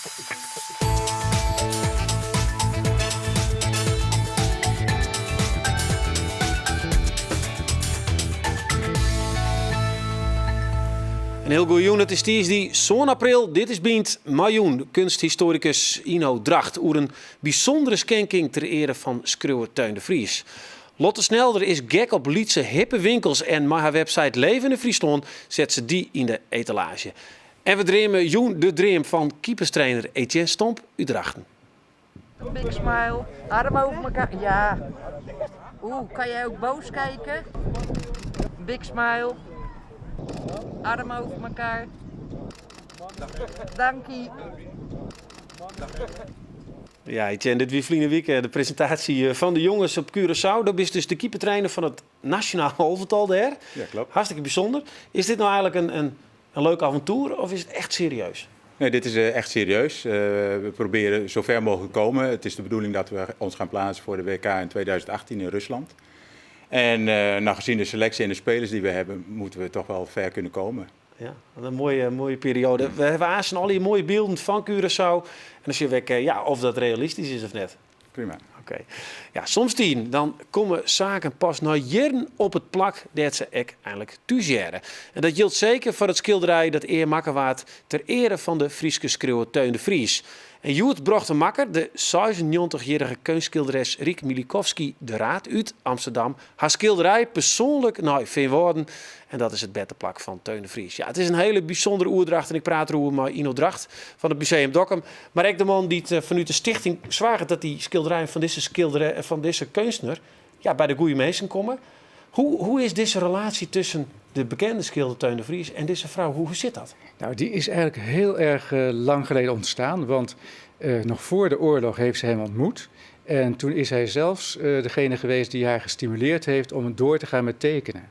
Een heel goeie joen, het is die zo'n april. Dit is Bient Miljoen, kunsthistoricus Ino Dracht, oer een bijzondere schenking ter ere van schreeuwer Teun de Vries. Lotte Snelder is gek op lietse hippe winkels en met haar website Leven in Friesland zet ze die in de etalage. En we dreamen joen de dream van keeperstrainer Etienne Stomp uit Drachten. Big smile, armen over elkaar. Ja. Kan jij ook boos kijken? Big smile. Armen over elkaar. Dankie. Ja, Etienne, dit weer vliegen week de presentatie van de jongens op Curaçao. Dat is dus de keepertrainer van het Nationaal Elftal daar. Ja, klopt. Hartstikke bijzonder. Is dit nou eigenlijk een leuk avontuur of is het echt serieus? Nee, dit is echt serieus. We proberen zo ver mogelijk te komen. Het is de bedoeling dat we ons gaan plaatsen voor de WK in 2018 in Rusland. En gezien de selectie en de spelers die we hebben, moeten we toch wel ver kunnen komen. Ja, wat een mooie periode. We hebben aanstaan al die mooie beelden van Curaçao. En dan zie je of dat realistisch is of net. Prima. Oké. Ja, soms dan komen zaken pas na jaren op het plak dat ze eindelijk thuisjaren. En dat geldt zeker voor het schilderij dat eer makker waard ter ere van de Frieske schreeuwer Teun de Vries. En Joet bracht de makker, de 96-jarige kunstschilderes Riek Milikowski, de Raad uit Amsterdam. Haar schilderij persoonlijk naar Veenwoorden. En dat is het beddenplak van Teun de Vries. Ja, het is een hele bijzondere oerdracht. En ik praat erover met Ino Dracht van het Museum Dokkum. Maar ik de man die het vanuit de stichting zwaagt dat die schilderijen van deze kunstenaar bij de goede mensen komen. Hoe is deze relatie tussen de bekende schilder Teun de Vries en deze vrouw? Hoe zit dat? Nou, die is eigenlijk heel erg lang geleden ontstaan. Want nog voor de oorlog heeft ze hem ontmoet. En toen is hij zelfs degene geweest die haar gestimuleerd heeft om door te gaan met tekenen.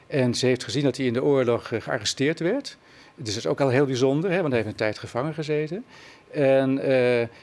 En ze heeft gezien dat hij in de oorlog gearresteerd werd. Dus dat is ook al heel bijzonder, want hij heeft een tijd gevangen gezeten. En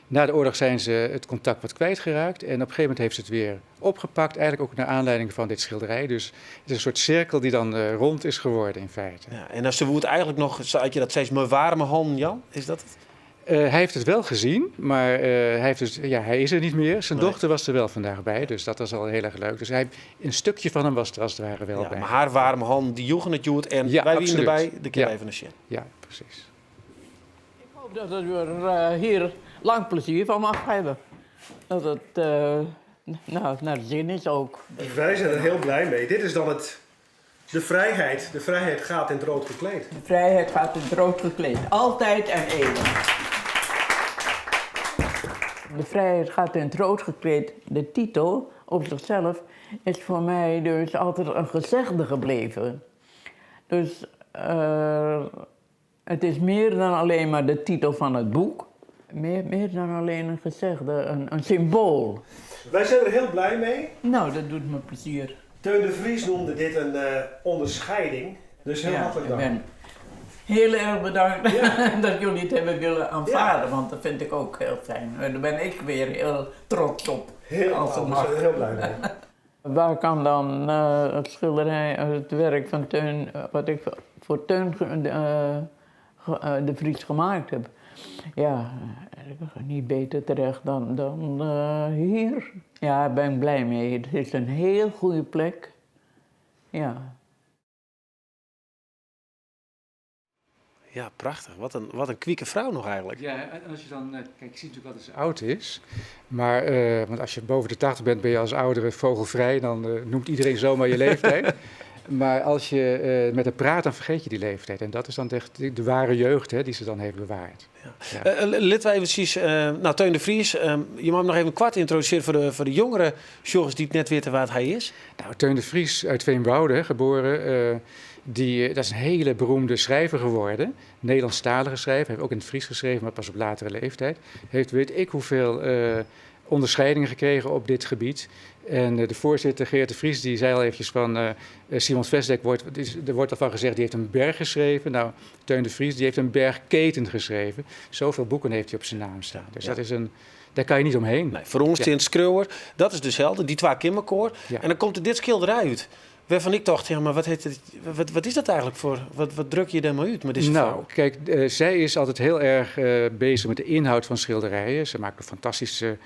na de oorlog zijn ze het contact wat kwijtgeraakt. En op een gegeven moment heeft ze het weer opgepakt. Eigenlijk ook naar aanleiding van dit schilderij. Dus het is een soort cirkel die dan rond is geworden in feite. Ja, en als ze woord eigenlijk nog, had je dat steeds mijn warme hand, Jan? Is dat het? Hij heeft het wel gezien, maar hij is er niet meer. Zijn dochter was er wel vandaag bij, dus dat was al heel erg leuk. Dus een stukje van hem was er als het ware wel bij. Maar haar warme hand, die joegen het joet en wij waren erbij, de keer even een shit. Ja, precies. Ik hoop dat we er hier lang plezier van mag hebben. Dat het naar de zin is ook. Wij zijn er heel blij mee. Dit is dan de vrijheid. De vrijheid gaat in het rood gekleed. De vrijheid gaat in het rood gekleed. Altijd en eeuwig. De vrijheid gaat in het rood gekleed. De titel op zichzelf is voor mij dus altijd een gezegde gebleven. Dus het is meer dan alleen maar de titel van het boek. Meer dan alleen een gezegde, een symbool. Wij zijn er heel blij mee. Nou, dat doet me plezier. Teun de Vries noemde dit een onderscheiding. Dus heel hartelijk dank. Ik ben heel erg bedankt dat jullie het hebben willen aanvaarden, want dat vind ik ook heel fijn. Daar ben ik weer heel trots op. We zijn er heel blij mee. Waar kan dan het schilderij, het werk van Teun, wat ik voor Teun de Vries gemaakt heb, niet beter terecht dan hier. Ja, daar ben ik blij mee. Het is een heel goede plek. Ja. Ja, prachtig. Wat een kwieke vrouw nog eigenlijk. Ja, en als je dan, kijk, je ziet natuurlijk dat ze oud is. Maar, want als je boven de 80 bent, ben je als oudere vogelvrij. Dan noemt iedereen zomaar je leeftijd. Maar als je met haar praat, dan vergeet je die leeftijd. En dat is dan echt de ware jeugd die ze dan heeft bewaard. Ja. Laten we even precies, Teun de Vries, je mag hem nog even kort introduceren voor de jongere jongens die het net weten waar hij is. Nou, Teun de Vries uit Veenwouden, geboren. Dat is een hele beroemde schrijver geworden. Nederlandstalige schrijver. Hij heeft ook in het Fries geschreven, maar pas op latere leeftijd. Heeft weet ik hoeveel onderscheidingen gekregen op dit gebied. En de voorzitter Geert de Vries die zei al eventjes van Simon Vesdek er wordt al van gezegd, die heeft een berg geschreven. Nou, Teun de Vries die heeft een bergketen geschreven. Zoveel boeken heeft hij op zijn naam staan. Dus dat is daar kan je niet omheen. Nee, voor ons in het schreeuwer, dat is dus helder, die twee kimmerkoor. Ja. En dan komt er dit schilderij uit. Waarvan ik dacht, ja, maar wat is dat eigenlijk voor? Wat druk je er maar uit met deze vrouw? Kijk, zij is altijd heel erg bezig met de inhoud van schilderijen. Ze maakt fantastische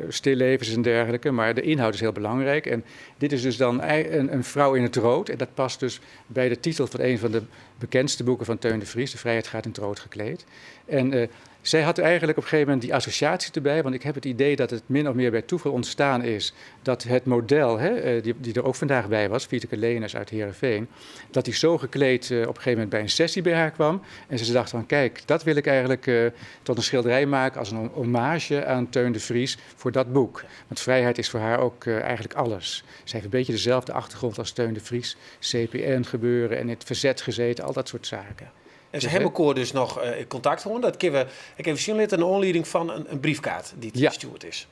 stillevens en dergelijke, maar de inhoud is heel belangrijk. En dit is dus dan een vrouw in het rood. En dat past dus bij de titel van een van de bekendste boeken van Teun de Vries, De vrijheid gaat in het rood gekleed. En zij had eigenlijk op een gegeven moment die associatie erbij, want ik heb het idee dat het min of meer bij toeval ontstaan is dat het model, die er ook vandaag bij was, Wieteke Leeners uit Heerenveen, dat die zo gekleed op een gegeven moment bij een sessie bij haar kwam. En ze dacht van, kijk, dat wil ik eigenlijk tot een schilderij maken als een hommage aan Teun de Vries voor dat boek. Want vrijheid is voor haar ook eigenlijk alles. Ze heeft een beetje dezelfde achtergrond als Teun de Vries, CPN gebeuren en in het verzet gezeten, al dat soort zaken. En ze hebben elkaar dus nog in contact gewoon. Dat kunnen we, ik heb zien een aanleiding van een briefkaart die gestuurd is.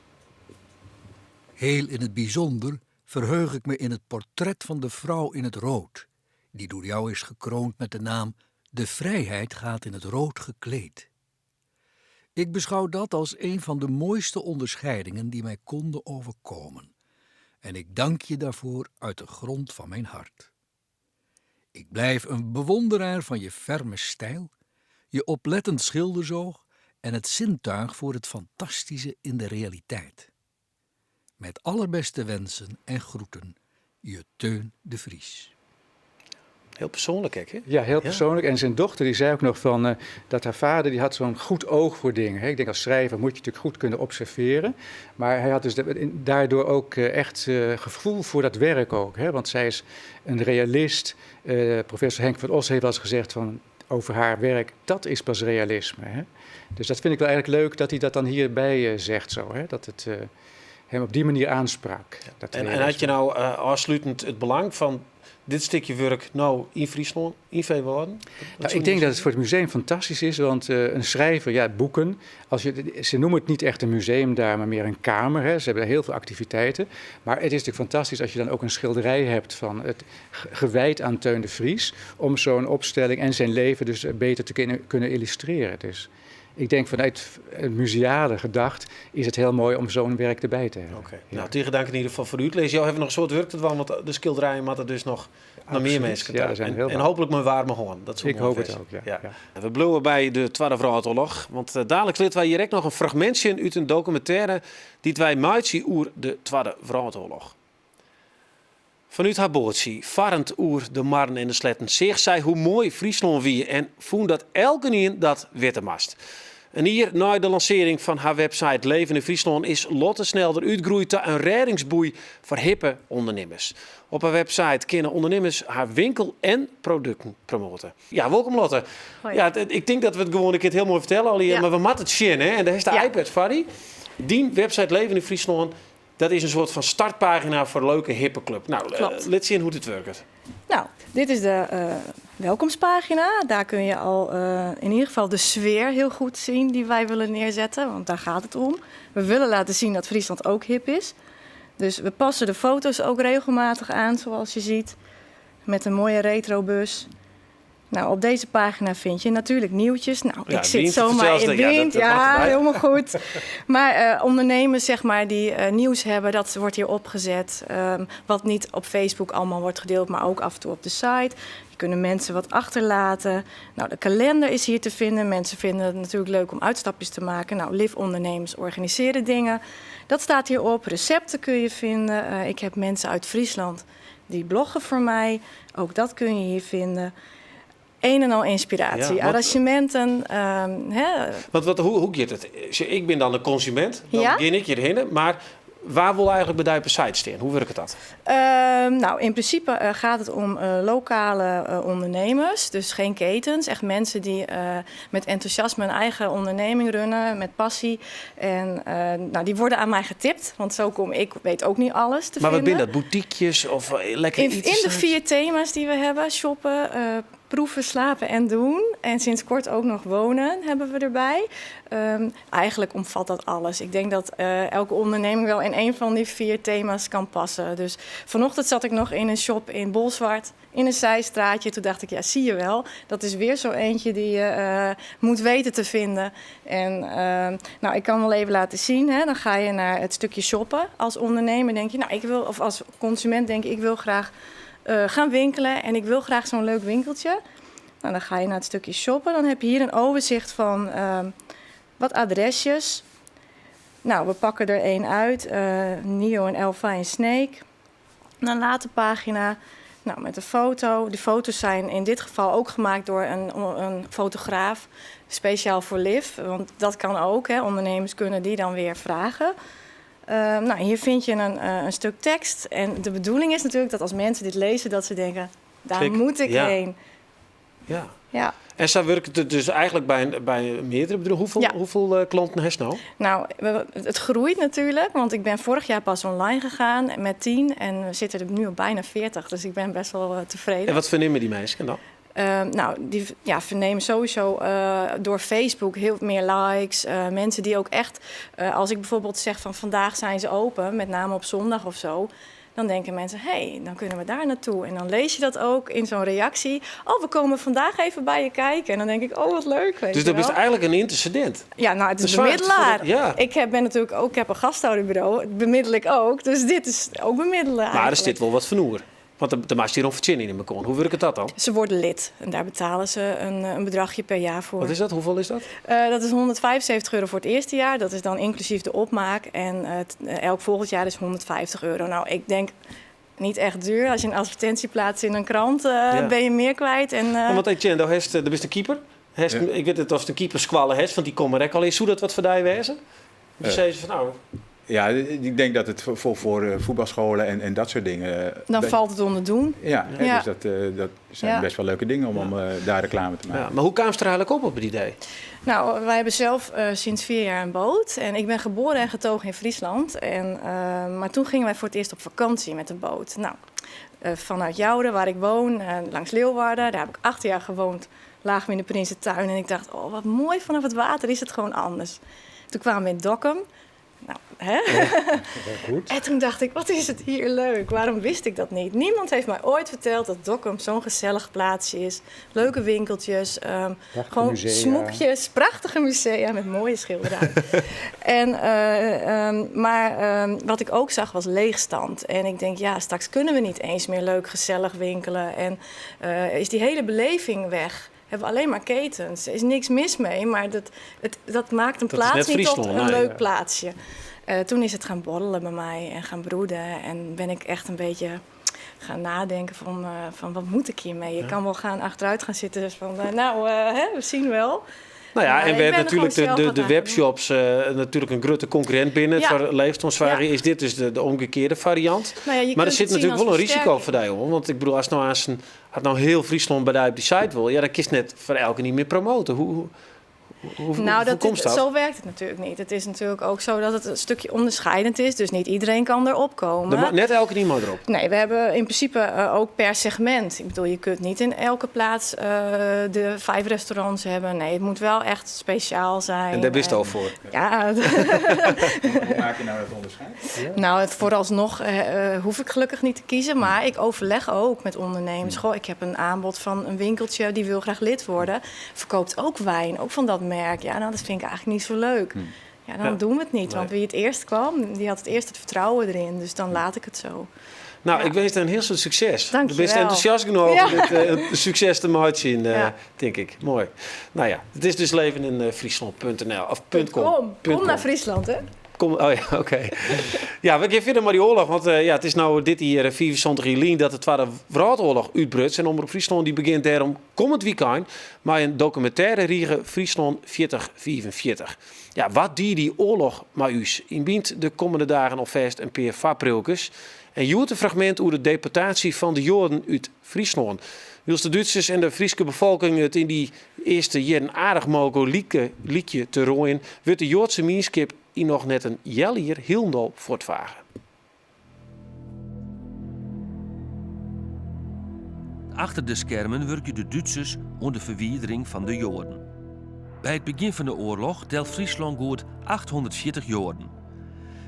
Heel in het bijzonder verheug ik me in het portret van de vrouw in het rood, die door jou is gekroond met de naam De vrijheid gaat in het rood gekleed. Ik beschouw dat als een van de mooiste onderscheidingen die mij konden overkomen. En ik dank je daarvoor uit de grond van mijn hart. Ik blijf een bewonderaar van je ferme stijl, je oplettend schilderzoog en het zintuig voor het fantastische in de realiteit. Met allerbeste wensen en groeten, je Teun de Vries. Heel persoonlijk, hè? Ja, heel persoonlijk. En zijn dochter die zei ook nog van dat haar vader die had zo'n goed oog voor dingen. Hè. Ik denk als schrijver moet je natuurlijk goed kunnen observeren. Maar hij had dus daardoor ook echt gevoel voor dat werk ook. Hè. Want zij is een realist. Professor Henk van Os heeft wel eens gezegd van over haar werk, dat is pas realisme. Hè. Dus dat vind ik wel eigenlijk leuk dat hij dat dan hierbij zegt zo. Hè. Dat het hem op die manier aansprak. Ja. En had je nou afsluitend het belang van dit stukje werk nou in Friesland, in Veewoorden? Nou, ik denk dat het voor het museum fantastisch is, want een schrijver, boeken, ze noemen het niet echt een museum daar, maar meer een kamer. Hè. Ze hebben heel veel activiteiten. Maar het is natuurlijk fantastisch als je dan ook een schilderij hebt van het gewijd aan Teun de Vries, om zo'n opstelling en zijn leven dus beter te kunnen illustreren. Dus ik denk vanuit het museale gedacht is het heel mooi om zo'n werk erbij te hebben. Okay. Ja. Nou, tegen dank in ieder geval voor u. Lees jou hebben nog een soort werk te doen, want de schilderijen moeten dus nog meer mensen en hopelijk mijn warme hoorn. Ik hoop het ook, ja. We blijven bij de Tweede Wereldoorlog, want dadelijk zullen wij hier nog een fragmentje uit een documentaire die wij maken over de Tweede Wereldoorlog. Vanuit haar bootje, varend oer de marren en de sletten, zegt zij hoe mooi Friesland wie en voelt dat elke nien dat witte mast. En hier, na de lancering van haar website Leven in Friesland, is Lotte snel eruit groeid tot een reddingsboei voor hippe ondernemers. Op haar website kunnen ondernemers haar winkel en producten promoten. Ja, welkom Lotte. Hoi. Ja, ik denk dat we het gewoon een keer heel mooi vertellen al hier, maar we moeten het zien, hè? En daar is de iPad voor die. Die website Leven in Friesland, dat is een soort van startpagina voor een leuke hippe club. Nou, laten zien hoe dit werkt. Nou, dit is de welkomstpagina. Daar kun je al in ieder geval de sfeer heel goed zien die wij willen neerzetten. Want daar gaat het om. We willen laten zien dat Friesland ook hip is. Dus we passen de foto's ook regelmatig aan, zoals je ziet. Met een mooie retrobus. Nou, op deze pagina vind je natuurlijk nieuwtjes. Nou, ja, ik zit zomaar in Wind. Ja, helemaal goed. Maar ondernemers zeg maar, die nieuws hebben, dat wordt hier opgezet. Wat niet op Facebook allemaal wordt gedeeld, maar ook af en toe op de site. Je kunnen mensen wat achterlaten. Nou, de kalender is hier te vinden. Mensen vinden het natuurlijk leuk om uitstapjes te maken. Nou, LIV-ondernemers organiseren dingen. Dat staat hierop. Recepten kun je vinden. Ik heb mensen uit Friesland die bloggen voor mij. Ook dat kun je hier vinden. Een en al inspiratie, arrangementen. Hoe gaat het? Ik ben dan de consument, dan begin ik hierheen. Maar waar wil eigenlijk bij de site staan? Hoe werkt dat? Nou, in principe gaat het om lokale ondernemers, dus geen ketens. Echt mensen die met enthousiasme een eigen onderneming runnen, met passie. En nou, die worden aan mij getipt, want zo kom ik, weet ook niet alles te vinden. Maar wat ben dat? Boutiquejes of lekker iets? In de 4 thema's die we hebben, shoppen, proeven, slapen en doen. En sinds kort ook nog wonen hebben we erbij. Eigenlijk omvat dat alles. Ik denk dat elke onderneming wel in een van die 4 thema's kan passen. Dus vanochtend zat ik nog in een shop in Bolsward, in een zijstraatje. Toen dacht ik, ja, zie je wel. Dat is weer zo eentje die je moet weten te vinden. En nou, ik kan wel even laten zien. Hè. Dan ga je naar het stukje shoppen. Als ondernemer denk je, nou, ik wil, of als consument denk ik wil graag gaan winkelen en ik wil graag zo'n leuk winkeltje. Nou, dan ga je naar het stukje shoppen. Dan heb je hier een overzicht van wat adresjes. Nou, we pakken er 1 uit. Nio en Elfa en Snake. Dan later pagina. Nou, met een foto. De foto's zijn in dit geval ook gemaakt door een fotograaf. Speciaal voor Liv. Want dat kan ook. Hè. Ondernemers kunnen die dan weer vragen. Nou, hier vind je een stuk tekst. En de bedoeling is natuurlijk dat als mensen dit lezen, dat ze denken, daar moet ik heen. Ja. Ja. En zo werkt het dus eigenlijk bij meerdere bedrijven. Hoeveel klanten heeft nou? Nou, het groeit natuurlijk, want ik ben vorig jaar pas online gegaan met 10 en we zitten er nu op bijna 40, dus ik ben best wel tevreden. En wat vernemen die mensen dan? Nou, die vernemen sowieso door Facebook heel meer likes. Mensen die ook echt, als ik bijvoorbeeld zeg van vandaag zijn ze open, met name op zondag of zo. Dan denken mensen, hé, dan kunnen we daar naartoe. En dan lees je dat ook in zo'n reactie. Oh, we komen vandaag even bij je kijken. En dan denk ik, oh, wat leuk. Weet dus dat is eigenlijk een intercedent. Ja, nou, het is een bemiddelaar. Ik ben natuurlijk ook, ik heb een gasthouderbureau. Dat bemiddel ik ook. Dus dit is ook bemiddelen. Maar er zit wel wat vernoer. Want de maakt hier nog verzinnen in elkaar. Hoe werkt dat dan? Ze worden lid en daar betalen ze een bedragje per jaar voor. Wat is dat? Hoeveel is dat? Dat is €175 voor het eerste jaar. Dat is dan inclusief de opmaak. En elk volgend jaar is €150. Nou, ik denk niet echt duur. Als je een advertentie plaatst in een krant, ben je meer kwijt. Want Etienne, er is de keeper. Ik weet het als de keeper squallen heeft, want die komen er al eens. Hoe dat wat voor die wezen? Dus zei ze van nou. Ja, ik denk dat het voor voetbalscholen en dat soort dingen... Dan valt het onder doen. Ja, dus dat zijn best wel leuke dingen om daar reclame te maken. Ja, maar hoe kwam ze er eigenlijk op het idee? Nou, wij hebben zelf sinds 4 jaar een boot. En ik ben geboren en getogen in Friesland. Maar toen gingen wij voor het eerst op vakantie met de boot. Nou, vanuit Jouden, waar ik woon, langs Leeuwarden. Daar heb ik 8 jaar gewoond. Lagen we in de Prinsentuin. En ik dacht, oh, wat mooi, vanaf het water is het gewoon anders. Toen kwamen we in Dokkum. Nou, hè? Ja, goed. En toen dacht ik, wat is het hier leuk? Waarom wist ik dat niet? Niemand heeft mij ooit verteld dat Dokkum zo'n gezellig plaatsje is. Leuke winkeltjes, gewoon musea. Smoekjes, prachtige musea met mooie schilderijen. Maar wat ik ook zag was leegstand. En ik denk, ja, straks kunnen we niet eens meer leuk gezellig winkelen. En is die hele beleving weg. Hebben we alleen maar ketens. Er is niks mis mee, maar dat maakt een plaats niet tot een leuk plaatsje. Toen is het gaan borrelen bij mij en gaan broeden. En ben ik echt een beetje gaan nadenken van wat moet ik hiermee? Je kan wel achteruit gaan zitten. Dus van, we zien wel. Nou ja, en we hebben natuurlijk de webshops natuurlijk een grote concurrent binnen. Ja. Voor leefstijlsvragen is dit dus de omgekeerde variant. Nou ja, maar er zit natuurlijk wel een risico voor die, hoor. Want ik bedoel, als nou heel Friesland bij op die site wil, ja, dan kiest net voor elke niet meer promoten. Hoe komt dat? Zo werkt het natuurlijk niet. Het is natuurlijk ook zo dat het een stukje onderscheidend is. Dus niet iedereen kan erop komen. Net elke niet maar erop? Nee, we hebben in principe ook per segment. Ik bedoel, je kunt niet in elke plaats de 5 restaurants hebben. Nee, het moet wel echt speciaal zijn. En daar wist je al voor? Ja. Hoe maak je nou dat onderscheid? Ja. Nou, vooralsnog hoef ik gelukkig niet te kiezen. Maar ik overleg ook met ondernemers. Goh, ik heb een aanbod van een winkeltje, die wil graag lid worden. Verkoopt ook wijn, ook van dat merk. Ja, nou, dat vind ik eigenlijk niet zo leuk. Ja, dan doen we het niet. Want wie het eerst kwam, die had het eerst het vertrouwen erin. Dus dan laat ik het zo. Nou, ik wens je een heel veel succes. Dank je wel. Je bent enthousiast genoeg om dit succes te maken, denk ik. Mooi. Nou ja, het is dus leven in Friesland.nl of .com. Kom naar Friesland, hè? Oh ja, oké. Ja, we gaan verder maar die oorlog. Want het is nou dit hier 24 juli dat de Tweede Wereldoorlog uitbreekt. En Omroep Friesland die begint daarom komend weekend met een documentaire riegen Friesland 4045. Ja, wat die oorlog maar us? In bient de komende dagen alvast een paar vaprilkes. En je hoort een fragment over de deportatie van de Joden uit Friesland. Wils de Duitsers en de Friese bevolking het in die eerste jaren aardig mogen liedje te rooien, wordt de Joodse minskip in nog net een jellier Hildal voortvagen. Achter de schermen werken de Duitsers aan de verwijdering van de Joden. Bij het begin van de oorlog telt Friesland goed 840 Joden.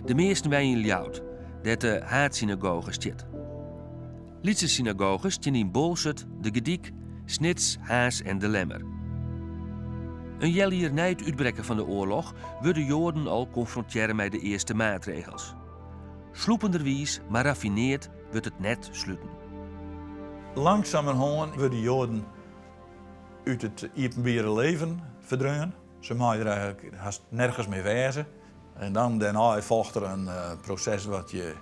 De meesten wij in Ljout, dat de Haatsynagoge stiet. Lietse synagoges staan in Bolzert, de Gediek, Snits, Haas en de Lemmer. Een jaar hier na het uitbreken van de oorlog worden Joden al confronteren met de eerste maatregels. Sloependerwijs, maar raffineerd, wordt het net sluiten. Langzamerhand worden Joden uit het openbare leven verdrongen. Ze mogen er eigenlijk haast nergens meer wezen. En dan daarna volgt er een proces wat je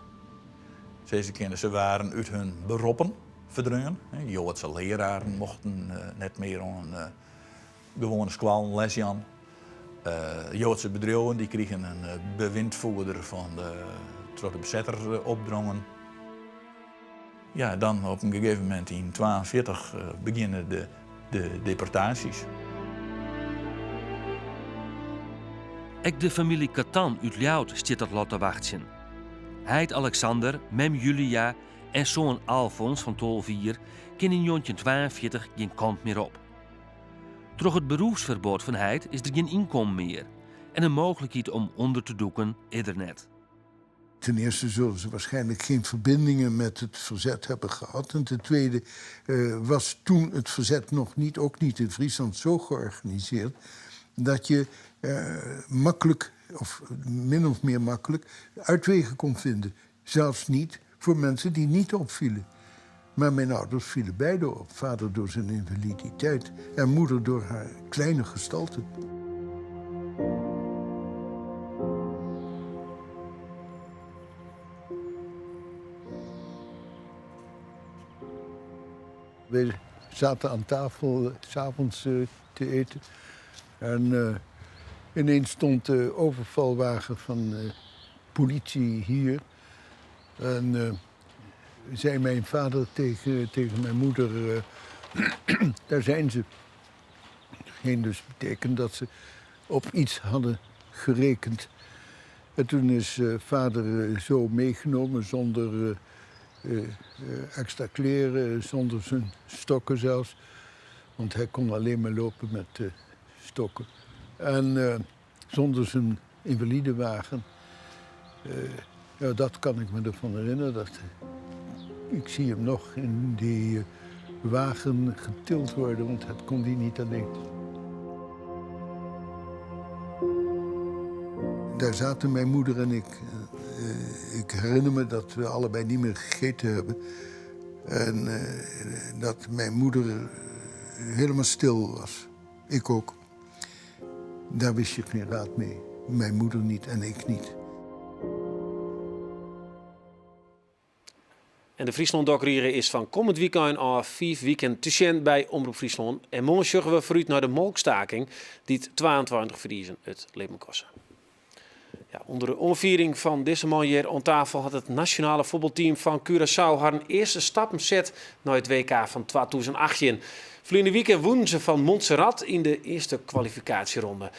deze kinderen, ze waren uit hun beroepen verdrongen. Joodse leraren mochten net meer aan een gewone school lesje aan. Joodse bedrijven die kregen een bewindvoerder van de bezetter opdrongen. Ja, dan op een gegeven moment in 1942 beginnen de deportaties. Ook de familie Catan uit Ljout stiet dat lot te wachten. Heid Alexander, mem Julia en zoon Alfons van 12 kan in 1942 geen kant meer op. Door het beroepsverbod van Heid is er geen inkomen meer en een mogelijkheid om onder te doeken eerder net. Ten eerste zullen ze waarschijnlijk geen verbindingen met het verzet hebben gehad. En ten tweede was toen het verzet nog niet, ook niet in Friesland, zo georganiseerd dat je makkelijk, of min of meer makkelijk, uitwegen kon vinden. Zelfs niet voor mensen die niet opvielen. Maar mijn ouders vielen beide op. Vader door zijn invaliditeit en moeder door haar kleine gestalte. We zaten aan tafel 's avonds te eten. En ineens stond de overvalwagen van politie hier. En zei mijn vader tegen mijn moeder, daar zijn ze. Geen dus betekent dat ze op iets hadden gerekend. En toen is vader zo meegenomen zonder extra kleren, zonder zijn stokken zelfs. Want hij kon alleen maar lopen met stokken. En zonder zijn invalidewagen. Ja, dat kan ik me ervan herinneren. Ik zie hem nog in die wagen getild worden, want het kon die niet alleen. Daar zaten mijn moeder en ik. Ik herinner me dat we allebei niet meer gegeten hebben. En dat mijn moeder helemaal stil was. Ik ook. Daar wist je geen raad mee. Mijn moeder niet en ik niet. En de Friesland Dokrieren is van komend weekend al 5 weken te zien bij Omroep Friesland. En morgen zorgen we vooruit naar de molkstaking die het 22 Friesen het leven kosten. Ja, onder de omviering van deze man hier aan tafel had het nationale voetbalteam van Curaçao haar een eerste stappen zet naar het WK van 2018. Verleden weekend wonnen ze van Montserrat in de eerste kwalificatieronde.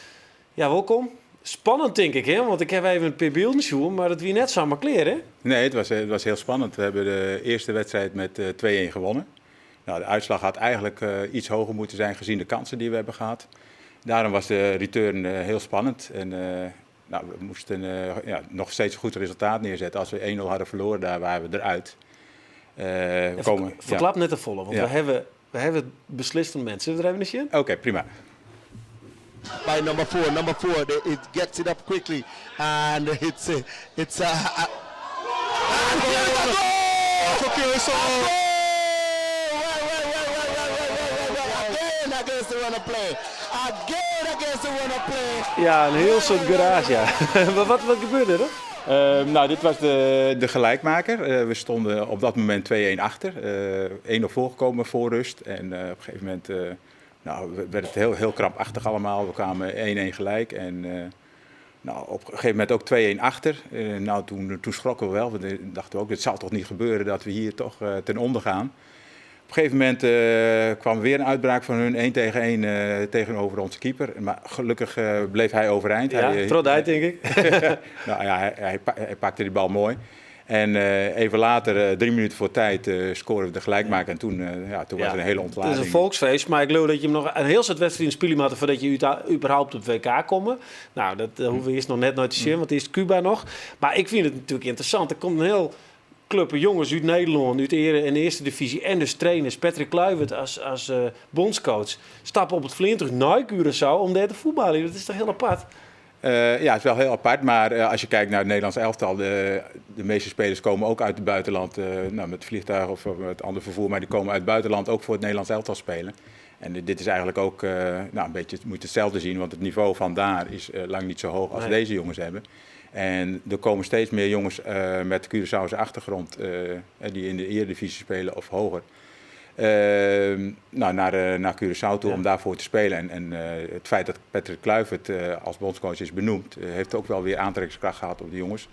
Ja, welkom. Spannend denk ik, hè? Want ik heb even een paar beelden gezien, maar het wie net samen kleren, hè? Nee, het was heel spannend. We hebben de eerste wedstrijd met 2-1 gewonnen. Nou, de uitslag had eigenlijk iets hoger moeten zijn gezien de kansen die we hebben gehad. Daarom was de return heel spannend. En we moesten nog steeds een goed resultaat neerzetten. Als we 1-0 hadden verloren, daar waren we eruit. Verklap net de volle, want we hebben beslist van mensen. Zullen we er even een Oké, prima. By number four, it gets it up quickly, and it's Ja, een heel soort garage, ja. Maar wat gebeurde er? Dit was de gelijkmaker. We stonden op dat moment 2-1 achter. 1-0 voorgekomen voor rust. En op een gegeven moment werd het heel krampachtig allemaal. We kwamen 1-1 gelijk. En op een gegeven moment ook 2-1 achter. Toen schrokken we wel. We dachten ook, het zal toch niet gebeuren dat we hier toch ten onder gaan. Op een gegeven moment kwam weer een uitbraak van hun 1 tegen 1 tegenover onze keeper. Maar gelukkig bleef hij overeind. Ja, trot uit denk ik. Hij pakte die bal mooi. En even later, 3 minuten voor tijd, scoren we de gelijkmaker. En toen was er een hele ontlading. Het is een volksfeest, maar ik geloof dat je hem nog een heel soort wedstrijden spelen moet voordat je überhaupt op het WK komt. Nou, dat hoeven we eerst nog net nooit te zien, want eerst Cuba nog. Maar ik vind het natuurlijk interessant. Er komt een heel club jongens uit Nederland, uit de eerste divisie en dus trainers. Patrick Kluivert als bondscoach stappen op het vliegtuig terug naar Curaçao om daar te voetballen. Dat is toch heel apart? Ja, het is wel heel apart, maar als je kijkt naar het Nederlands elftal, de meeste spelers komen ook uit het buitenland, met vliegtuig of met ander vervoer, maar die komen uit het buitenland ook voor het Nederlands elftal spelen. En dit is eigenlijk ook een beetje, moet je hetzelfde zien, want het niveau van daar is lang niet zo hoog als deze jongens hebben. En er komen steeds meer jongens met Curaçaose achtergrond die in de Eredivisie spelen of hoger. Naar Curaçao toe om daarvoor te spelen. En het feit dat Patrick Kluivert als bondscoach is benoemd, heeft ook wel weer aantrekkingskracht gehad op de jongens.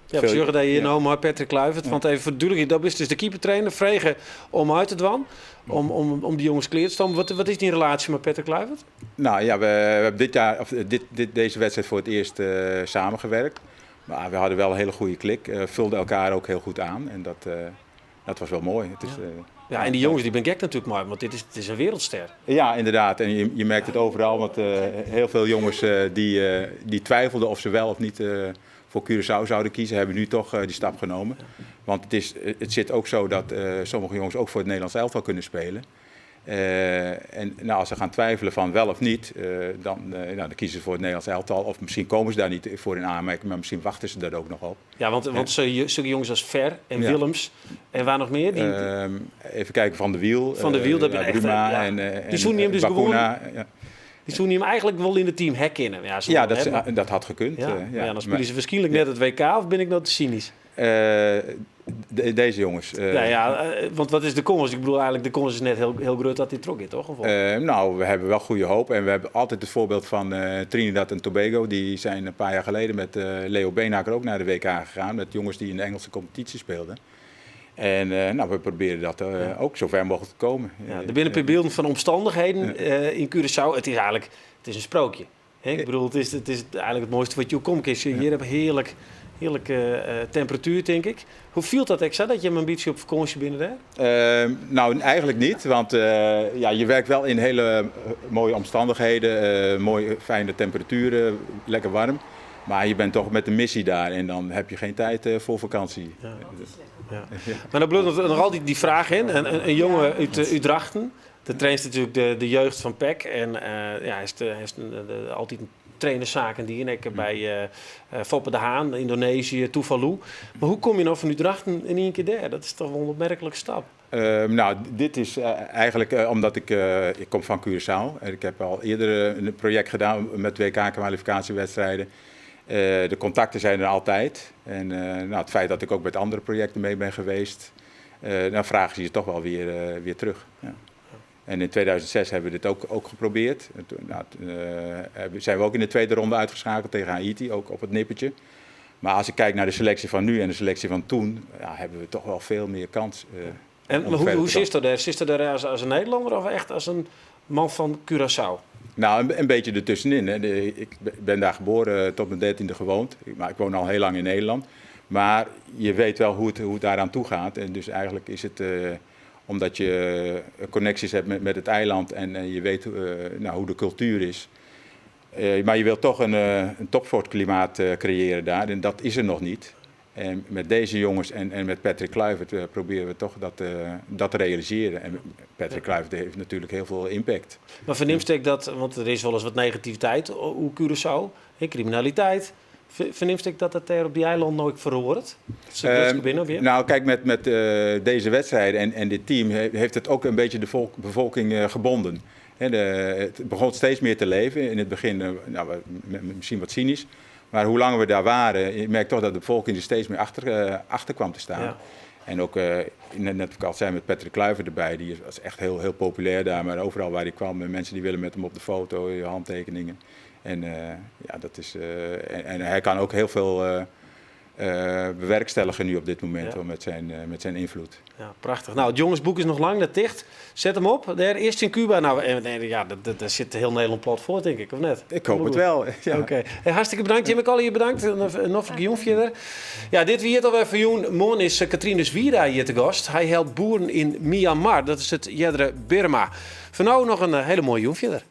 Ja, we zorgen dat je nou maar Patrick Kluivert, want even voor de duidelijkheid, dat is dus de keepertrainer, vregen om uit te dwan, om die jongens clear te staan. Wat is die relatie met Patrick Kluivert? Nou ja, we hebben dit jaar, deze wedstrijd voor het eerst samengewerkt. Maar we hadden wel een hele goede klik, vulden elkaar ook heel goed aan en dat was wel mooi. Het is, ja, en die jongens die ben gek natuurlijk mooi, want het is een wereldster. Ja, inderdaad. En je merkt het overal, want heel veel jongens die twijfelden of ze wel of niet voor Curaçao zouden kiezen, hebben nu toch die stap genomen. Want het zit ook zo dat sommige jongens ook voor het Nederlands elftal kunnen spelen. En als ze gaan twijfelen van wel of niet, dan kiezen ze voor het Nederlands elftal. Of misschien komen ze daar niet voor in aanmerking, maar misschien wachten ze daar ook nog op. Ja, want zulke jongens als Ver en Willems en waar nog meer? Even kijken, Van de Wiel. Van de Wiel, dat ben echt... die zoenen hem dus Bakuna, gewoon... Die zoenen hem eigenlijk wel in het team herkennen. Ja, dat had gekund. Ja, dan spelen ze waarschijnlijk net het WK, of ben ik nou te cynisch? Deze jongens. Want wat is de kans? Ik bedoel eigenlijk, de kans is net heel groot dat hij trok is, toch? Nou, we hebben wel goede hoop. En we hebben altijd het voorbeeld van Trinidad en Tobago. Die zijn een paar jaar geleden met Leo Beenhakker ook naar de WK gegaan. Met jongens die in de Engelse competitie speelden. En we proberen dat ook zo ver mogelijk te komen. Er binnen per beelden van omstandigheden in Curaçao. Het is een sprookje. Hè? Ik bedoel, het is eigenlijk het mooiste wat je ook komt. Hier hebben heerlijke temperatuur, denk ik. Hoe viel dat extra dat je een beetje op vakantie binnen daar? Nou, eigenlijk niet. Want je werkt wel in hele mooie omstandigheden. Mooie, fijne temperaturen, lekker warm. Maar je bent toch met de missie daar en dan heb je geen tijd voor vakantie. Ja. Maar dan bloedt nog altijd die vraag in. Een jongen uit Drachten. De traint natuurlijk de jeugd van PEC. En hij is altijd een trainerszaken die ik bij Foppe de Haan, Indonesië, Tuvalu. Maar hoe kom je nou van Drachten in één keer daar? Dat is toch wel een opmerkelijke stap. Dit is eigenlijk omdat ik kom van Curaçao. Ik heb al eerder een project gedaan met WK-kwalificatiewedstrijden. De contacten zijn er altijd. En het feit dat ik ook met andere projecten mee ben geweest, dan vragen ze je toch wel weer terug. Ja. En in 2006 hebben we dit ook geprobeerd. En toen zijn we ook in de tweede ronde uitgeschakeld tegen Haiti, ook op het nippertje. Maar als ik kijk naar de selectie van nu en de selectie van toen, hebben we toch wel veel meer kans. En hoe zit dat daar? Zit dat daar als een Nederlander of echt als een man van Curaçao? Nou, een beetje ertussenin. Hè. Ik ben daar geboren, tot mijn 13e gewoond. Maar ik woon al heel lang in Nederland. Maar je weet wel hoe het daaraan toe gaat. En dus eigenlijk is het, omdat je connecties hebt met het eiland en je weet hoe de cultuur is. Maar je wilt toch een topsportklimaat creëren daar. En dat is er nog niet. En met deze jongens en met Patrick Kluivert proberen we toch dat te realiseren. En Patrick Kluivert heeft natuurlijk heel veel impact. Maar verneemt ik dat, want er is wel eens wat negativiteit op Curaçao, criminaliteit. Verneemt ik dat het er op die eiland nooit verhoort? Nou, kijk, met deze wedstrijden en dit team heeft het ook een beetje de bevolking gebonden. Het begon steeds meer te leven. In het begin misschien wat cynisch. Maar hoe langer we daar waren, je merkt toch dat de bevolking er steeds meer achter kwam te staan. Ja. En ook, net wat ik al zei, met Patrick Kluivert erbij, die was echt heel, heel populair daar. Maar overal waar hij kwam, mensen die willen met hem op de foto, handtekeningen. En dat is, en hij kan ook heel veel bewerkstelligen nu op dit moment met zijn invloed. Ja, prachtig. Nou, het jongensboek is nog lang, dat dicht. Zet hem op. Daar eerst in Cuba. Nou, daar zit heel Nederland plat voor, denk ik, of net? Ik hoop het wel. Ja. Oké. Hey, hartstikke bedankt. Jim, ik al je bedankt. En nog een Guillaume verder. Ja, dit wie het alweer voor jou. Morgen is Katrien Zwiera hier te gast. Hij helpt boeren in Myanmar. Dat is het Jedre Birma. Voor nu nog een hele mooie Joen verder.